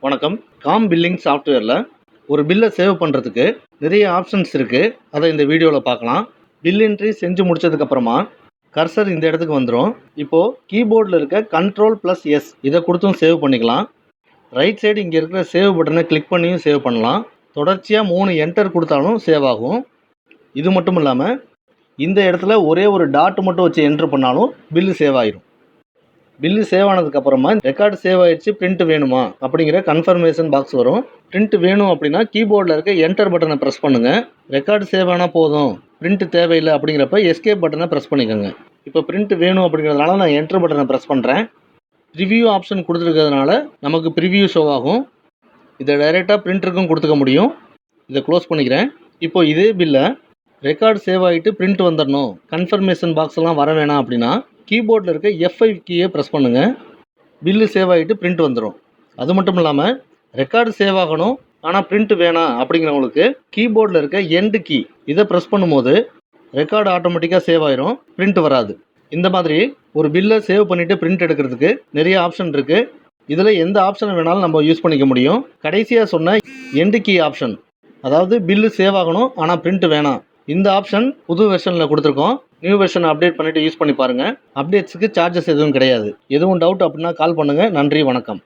வணக்கம். Com billing சாஃப்ட்வேரில் ஒரு பில்லை சேவ் பண்ணுறதுக்கு நிறைய ஆப்ஷன்ஸ் இருக்குது. அதை இந்த வீடியோவில் பார்க்கலாம். பில் என்ட்ரி செஞ்சு முடிச்சதுக்கப்புறமா கர்சர் இந்த இடத்துக்கு வந்துடும். இப்போது கீபோர்டில் இருக்க Ctrl+S இதை கொடுத்தும் சேவ் பண்ணிக்கலாம். ரைட் சைடு இங்கே இருக்கிற சேவ் பட்டனை கிளிக் பண்ணியும் சேவ் பண்ணலாம். தொடர்ச்சியாக 3 என்டர் கொடுத்தாலும் சேவ் ஆகும். இது மட்டும் இல்லாமல் இந்த இடத்துல ஒரே ஒரு டாட் மட்டும் வச்சு என்ட்ரு பண்ணாலும் பில்லு சேவ் ஆகிடும். பில்லு சேவ் ஆனதுக்கப்புறமா ரெக்கார்டு சேவ் ஆயிடுச்சு, பிரிண்ட் வேணுமா அப்படிங்கிற கன்ஃபர்மேஷன் பாக்ஸ் வரும். பிரிண்ட் வேணும் அப்படின்னா கீபோர்டில் இருக்க என்டர் பட்டனை ப்ரெஸ் பண்ணுங்கள். ரெக்கார்டு சேவ் ஆனால் போதும், பிரிண்ட் தேவையில்லை அப்படிங்கிறப்ப எஸ்கேப் பட்டனை ப்ரெஸ் பண்ணிக்கோங்க. இப்போ பிரிண்ட் வேணும் அப்படிங்கிறதுனால நான் என்டர் பட்டனை ப்ரெஸ் பண்ணுறேன். ப்ரிவியூ ஆப்ஷன் கொடுத்துருக்கிறதுனால நமக்கு ப்ரிவியூ ஷோ ஆகும். இதை டைரெக்டாக பிரிண்டருக்கும் கொடுத்துக்க முடியும். இதை க்ளோஸ் பண்ணிக்கிறேன். இப்போ இதே பில்லை ரெக்கார்டு சேவ் ஆகிட்டு பிரிண்ட் வந்துடணும், கன்ஃபர்மேஷன் பாக்ஸ் எல்லாம் வர வேணாம் அப்படின்னா கீபோர்டில் இருக்க F5 கீயை ப்ரெஸ் பண்ணுங்கள். பில்லு சேவ் ஆகிட்டு பிரிண்ட் வந்துடும். அது மட்டும் இல்லாமல் ரெக்கார்டு சேவ் ஆகணும் ஆனால் பிரிண்ட் வேணாம் அப்படிங்கிறவங்களுக்கு கீபோர்டில் இருக்க எண்டு கீ இதை ப்ரெஸ் பண்ணும்போது ரெக்கார்டு ஆட்டோமேட்டிக்காக சேவ் ஆயிரும், பிரிண்ட் வராது. இந்த மாதிரி ஒரு பில்லை சேவ் பண்ணிவிட்டு பிரிண்ட் எடுக்கிறதுக்கு நிறைய ஆப்ஷன் இருக்குது. இதில் எந்த ஆப்ஷனை வேணாலும் நம்ம யூஸ் பண்ணிக்க முடியும். கடைசியாக சொன்ன எண்டு கீ ஆப்ஷன், அதாவது பில்லு சேவ் ஆகணும் ஆனால் பிரிண்ட் வேணாம், இந்த ஆப்ஷன் புது வெர்ஷனில் கொடுத்துருக்கோம். நியூ வெர்ஷனை அப்டேட் பண்ணிவிட்டு யூஸ் பண்ணி பாருங்கள். அப்டேட்ஸுக்கு சார்ஜஸ் எதுவும் கிடையாது. எதுவும் டவுட் அப்படின்னா கால் பண்ணுங்கள். நன்றி, வணக்கம்.